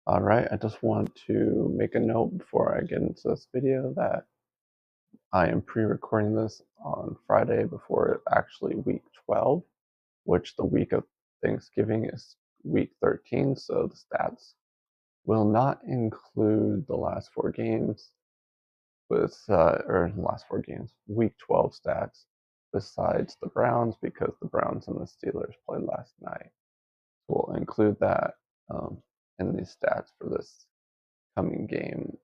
Alright, I just want to make a note before I get into this video that I am pre-recording this on Friday before actually week 12, which the week of Thanksgiving is week 13, so the stats will not include the last four games or the last four games, week 12 stats, besides the Browns, because the Browns and the Steelers played last night. We'll include that in these stats for this coming game,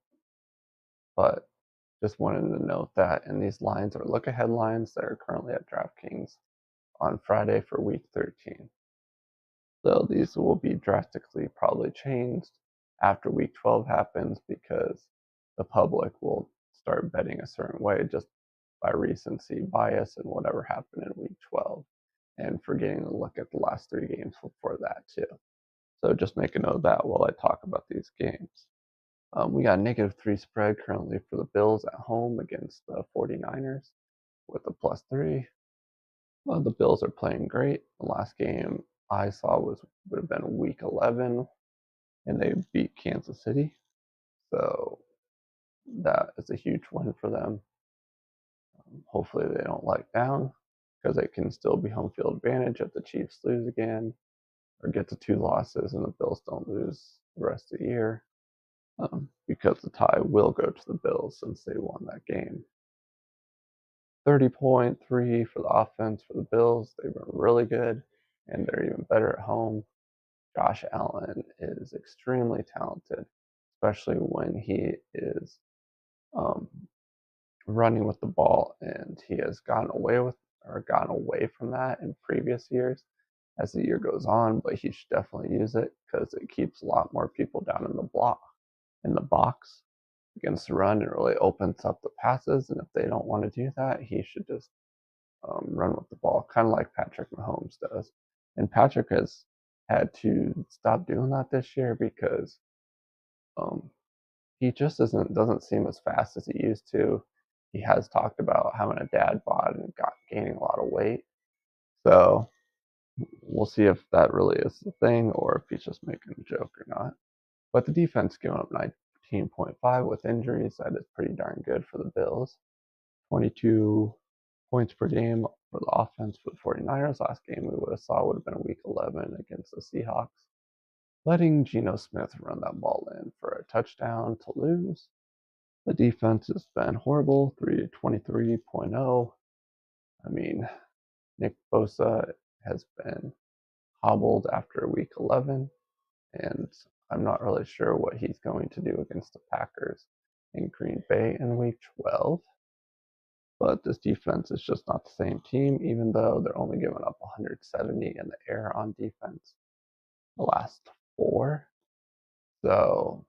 but just wanted to note that, and these lines are look-ahead lines that are currently at DraftKings on Friday for Week 13. So these will be drastically probably changed after Week 12 happens because the public will start betting a certain way just by recency bias and whatever happened in Week 12, and forgetting to look at the last three games before that too. So just make a note of that while I talk about these games. We got a -3 spread currently for the Bills at home against the 49ers with a +3. Well, the Bills are playing great. The last game I saw would have been week 11, and they beat Kansas City. So that is a huge win for them. Hopefully they don't let down because it can still be home field advantage if the Chiefs lose again or get to two losses and the Bills don't lose the rest of the year. Because the tie will go to the Bills since they won that game. 30.3 for the offense for the Bills. They've been really good, and they're even better at home. Josh Allen is extremely talented, especially when he is um, running with the ball, and he has gotten away from that in previous years as the year goes on, but he should definitely use it because it keeps a lot more people down in the box against the run. It really opens up the passes, and if they don't want to do that, he should just run with the ball, kind of like Patrick Mahomes does. And Patrick has had to stop doing that this year because um, he just doesn't seem as fast as he used to. He has talked about having a dad bod and gaining a lot of weight. So we'll see if that really is the thing or if he's just making a joke or not. But the defense giving up 19.5 with injuries, that is pretty darn good for the Bills. 22 points per game for the offense for the 49ers. Last game we would have been week 11 against the Seahawks. Letting Geno Smith run that ball in for a touchdown to lose. The defense has been horrible, 323.0. I mean, Nick Bosa has been hobbled after week 11, and I'm not really sure what he's going to do against the Packers in Green Bay in week 12. But this defense is just not the same team, even though they're only giving up 170 in the air on defense the last four. So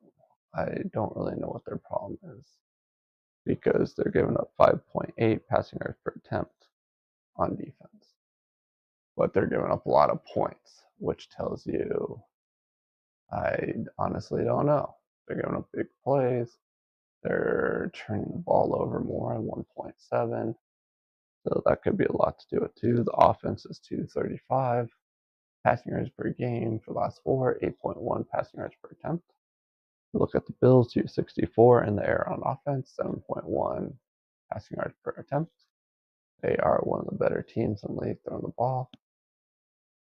I don't really know what their problem is because they're giving up 5.8 passing yards per attempt on defense. But they're giving up a lot of points, which tells you I honestly don't know. They're giving up big plays. They're turning the ball over more at 1.7. So that could be a lot to do with too. The offense is 235 passing yards per game for the last four, 8.1 passing yards per attempt. Look at the Bills, 264 in the air on offense, 7.1 passing yards per attempt. They are one of the better teams in the league throwing the ball.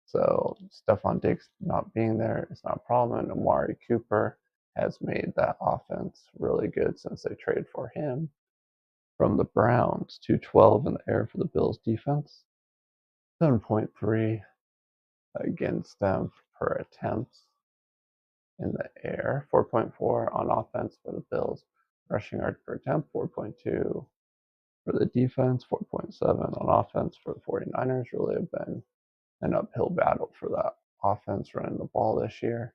So Stephon Diggs not being there is not a problem. And Amari Cooper has made that offense really good since they traded for him from the Browns. 212 in the air for the Bills defense, 7.3 against them per attempt in the air, 4.4 on offense for the Bills. Rushing yards per attempt, 4.2 for the defense, 4.7 on offense for the 49ers. Really have been an uphill battle for that offense running the ball this year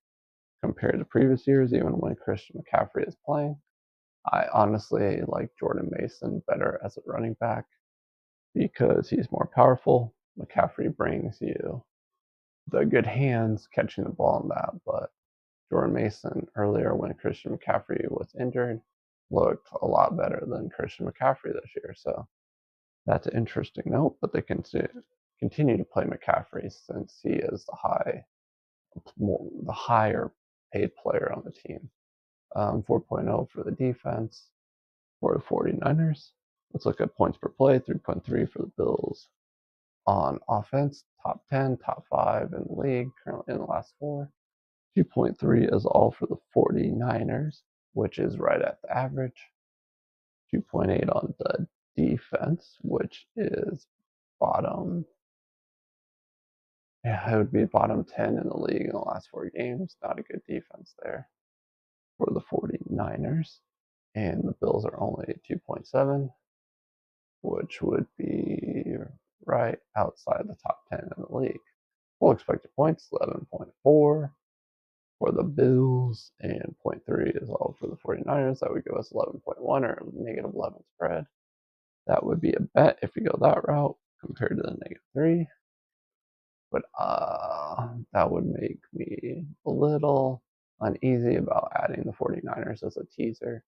compared to previous years, even when Christian McCaffrey is playing. I honestly like Jordan Mason better as a running back because he's more powerful. McCaffrey brings you the good hands catching the ball in that, but Jordan Mason earlier when Christian McCaffrey was injured looked a lot better than Christian McCaffrey this year. So that's an interesting note, but they can continue to play McCaffrey since he is the higher paid player on the team. 4.0 for the defense for the 49ers. Let's look at points per play, 3.3 for the Bills. On offense, top 10, top 5 in the league, currently in the last 4. 2.3 is all for the 49ers, which is right at the average. 2.8 on the defense, which is bottom. Yeah, it would be bottom 10 in the league in the last 4 games. Not a good defense there for the 49ers. And the Bills are only at 2.7, which would be right outside the top 10 in the league. Full expected points, 11.4 for the Bills, and 0.3 is all for the 49ers. That would give us 11.1 or negative 11 spread. That would be a bet if you go that route compared to the negative 3. But that would make me a little uneasy about adding the 49ers as a teaser,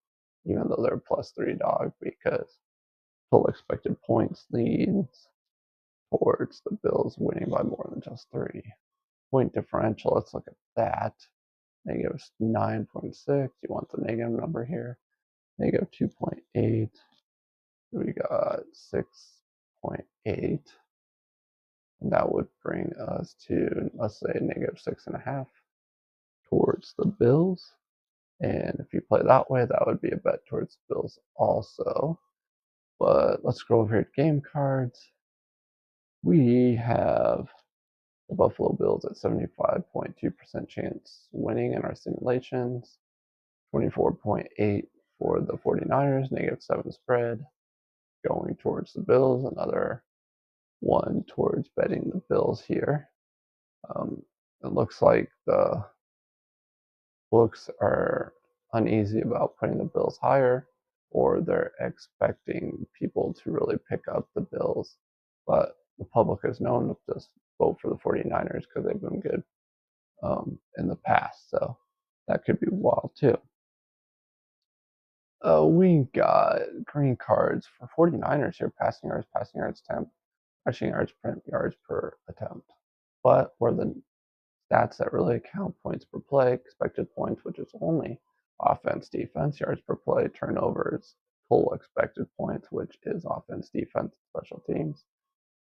even though they're +3 dog, because full expected points leads towards the Bills winning by more than just 3. Point differential, let's look at that. Negative 9.6. You want the negative number here. Negative 2.8. We got 6.8. And that would bring us to, let's say, negative 6.5 towards the Bills. And if you play that way, that would be a bet towards the Bills also. But let's scroll over here to game cards. We have the Buffalo Bills at 75.2% chance winning in our simulations. 24.8 for the 49ers, negative 7 spread. Going towards the Bills, another one towards betting the Bills here. It looks like the books are uneasy about putting the Bills higher, or they're expecting people to really pick up the Bills. But the public is known to just vote for the 49ers because they've been good in the past. So that could be wild too. We got green cards for 49ers here, passing yards attempt, rushing yards, print yards per attempt. But where the stats that really count, points per play, expected points, which is only offense, defense, yards per play, turnovers, total expected points, which is offense, defense, special teams.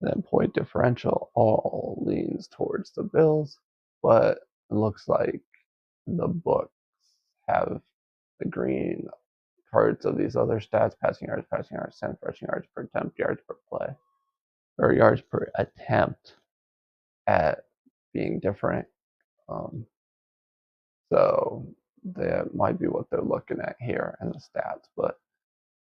And then point differential all leans towards the Bills, but it looks like the books have the green cards of these other stats, passing yards, attempt, rushing yards per attempt, yards per play, or yards per attempt at being different. So that might be what they're looking at here in the stats, but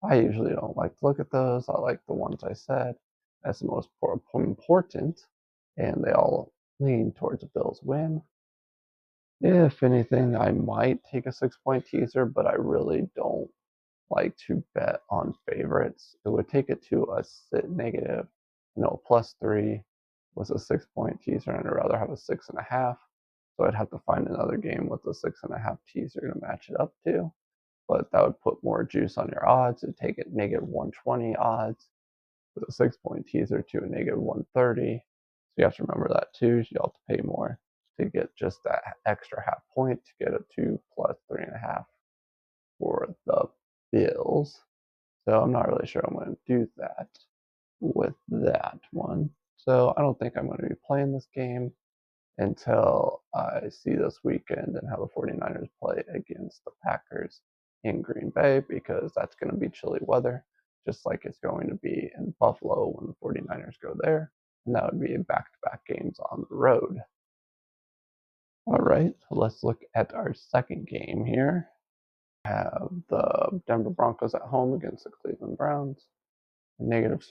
I usually don't like to look at those. I like the ones I said as the most important, and they all lean towards a Bills win. If anything, I might take a 6-point teaser, but I really don't like to bet on favorites. It would take it to a negative, +3 was a 6-point teaser, and I'd rather have a 6.5. So I'd have to find another game with a 6.5 teaser to match it up to. But that would put more juice on your odds. It'd take it negative 120 odds with a 6-point teaser to a negative 130. So you have to remember that too. You have to pay more to get just that extra half point to get a 2 plus 3.5 for the Bills. So I'm not really sure I'm going to do that with that one. So I don't think I'm going to be playing this game until I see this weekend and how the 49ers play against the Packers in Green Bay, because that's going to be chilly weather, just like it's going to be in Buffalo when the 49ers go there. And that would be back-to-back games on the road. All right, let's look at our second game here. We have the Denver Broncos at home against the Cleveland Browns. A negative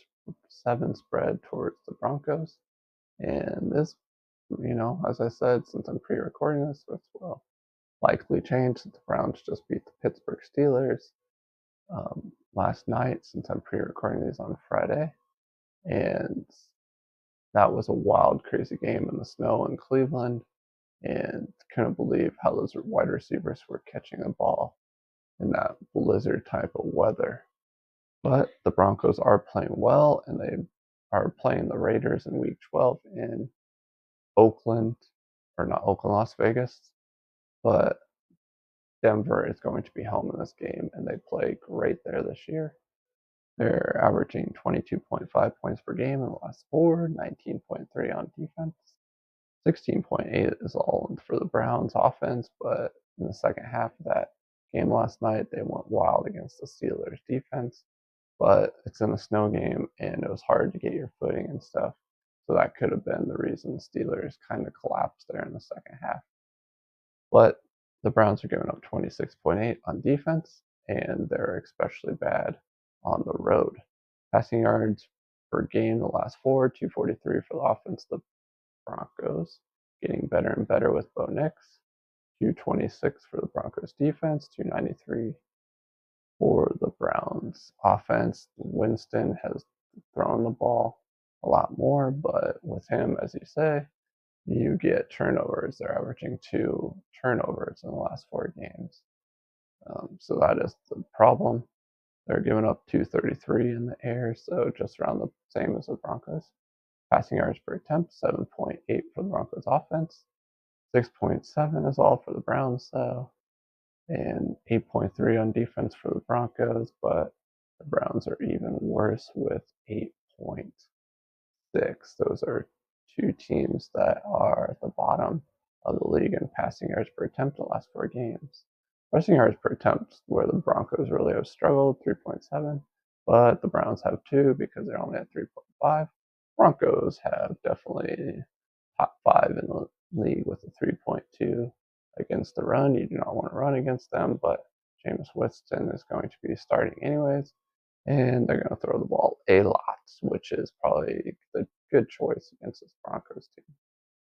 7 spread towards the Broncos. And this, as I said, since I'm pre-recording this will likely change since the Browns just beat the Pittsburgh Steelers last night, since I'm pre-recording these on Friday. And that was a wild, crazy game in the snow in Cleveland, and couldn't believe how those wide receivers were catching the ball in that blizzard type of weather. But the Broncos are playing well, and they are playing the Raiders in Week 12 in Oakland, or not Oakland, Las Vegas. But Denver is going to be home in this game, and they play great there this year. They're averaging 22.5 points per game in the last four, 19.3 on defense. 16.8 is all for the Browns offense, but in the second half of that game last night, they went wild against the Steelers defense. But it's in a snow game, and it was hard to get your footing and stuff. So that could have been the reason the Steelers kind of collapsed there in the second half. But the Browns are giving up 26.8 on defense, and they're especially bad on the road. Passing yards per game the last four, 243 for the offense. The Broncos getting better and better with Bo Nix. 226 for the Broncos defense, 293 for the Browns offense. Winston has thrown the ball a lot more, but with him, as you say, you get turnovers. They're averaging 2 turnovers in the last 4 games. So that is the problem. They're giving up 233 in the air, so just around the same as the Broncos. Passing yards per attempt, 7.8 for the Broncos offense. 6.7 is all for the Browns, though, and 8.3 on defense for the Broncos, but the Browns are even worse with 8.6. Those are two teams that are at the bottom of the league in passing yards per attempt in the last 4 games. Rushing yards per attempt, where the Broncos really have struggled, 3.7, but the Browns have 2 because they're only at 3.5. Broncos have definitely top 5 in the league with a 3.2 against the run. You do not want to run against them, but Jameis Winston is going to be starting anyways, and they're going to throw the ball a lot, which is probably the good choice against this Broncos team.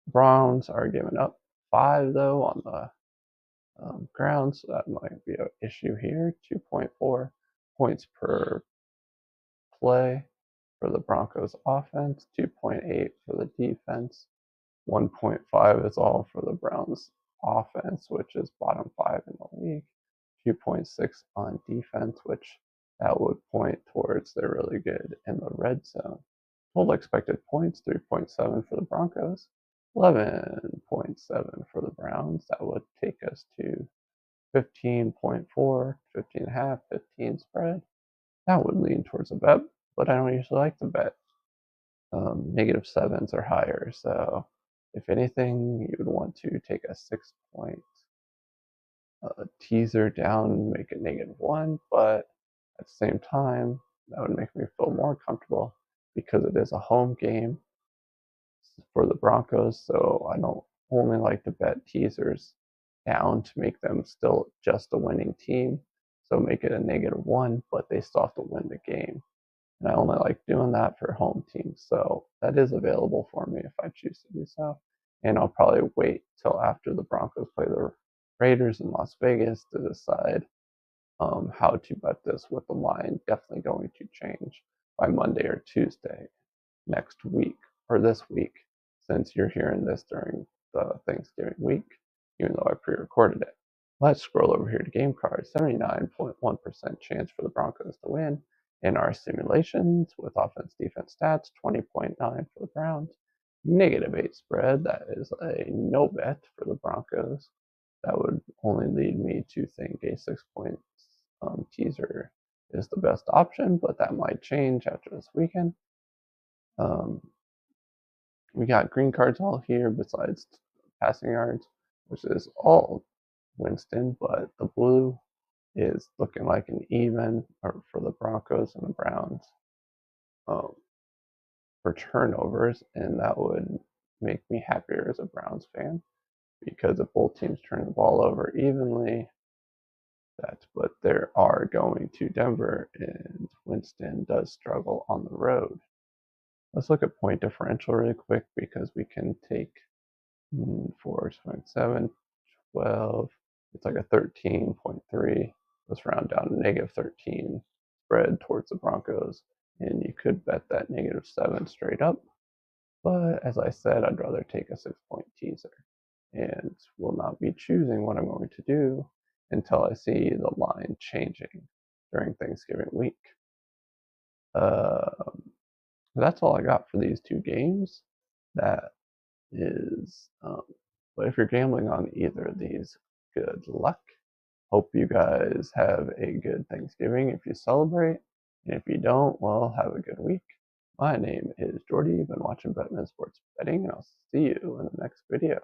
Browns are giving up 5, though, on the ground, so that might be an issue here. 2.4 points per play for the Broncos offense, 2.8 for the defense. 1.5 is all for the Browns offense, which is bottom 5 in the league. 2.6 on defense, which that would point towards they're really good in the red zone. Total expected points, 3.7 for the Broncos, 11.7 for the Browns. That would take us to 15.4, 15.5, 15 spread. That would lean towards a bet, but I don't usually like to bet negative sevens or higher. So if anything, you would want to take a 6-point teaser down, make it -1, but at the same time, that would make me feel more comfortable because it is a home game for the Broncos. So I don't only like to bet teasers down to make them still just a winning team. So make it a -1, but they still have to win the game. And I only like doing that for home teams. So that is available for me if I choose to do so. And I'll probably wait till after the Broncos play the Raiders in Las Vegas to decide how to bet this, with the line definitely going to change by Monday or Tuesday next week or this week, since you're hearing this during the Thanksgiving week, even though I pre-recorded it. Let's scroll over here to game cards. 79.1% chance for the Broncos to win in our simulations with offense defense stats. 20.9 for the Browns. -8 spread. That is a no bet for the Broncos. That would only lead me to think a 6-point teaser is the best option, but that might change after this weekend. We got green cards all here besides passing yards, which is all Winston, but the blue is looking like an even for the Broncos and the Browns for turnovers, and that would make me happier as a Browns fan because if both teams turn the ball over evenly, but they are going to Denver, and Winston does struggle on the road. Let's look at point differential really quick because we can take 4.7, 12. It's like a 13.3. Let's round down to -13 spread towards the Broncos. And you could bet that -7 straight up. But as I said, I'd rather take a 6-point teaser. And will not be choosing what I'm going to do until I see the line changing during Thanksgiving week. That's all I got for these 2 games. That is, but if you're gambling on either of these, good luck. Hope you guys have a good Thanksgiving if you celebrate. And if you don't, well, have a good week. My name is Jordy. You've been watching Betman Sports Betting, and I'll see you in the next video.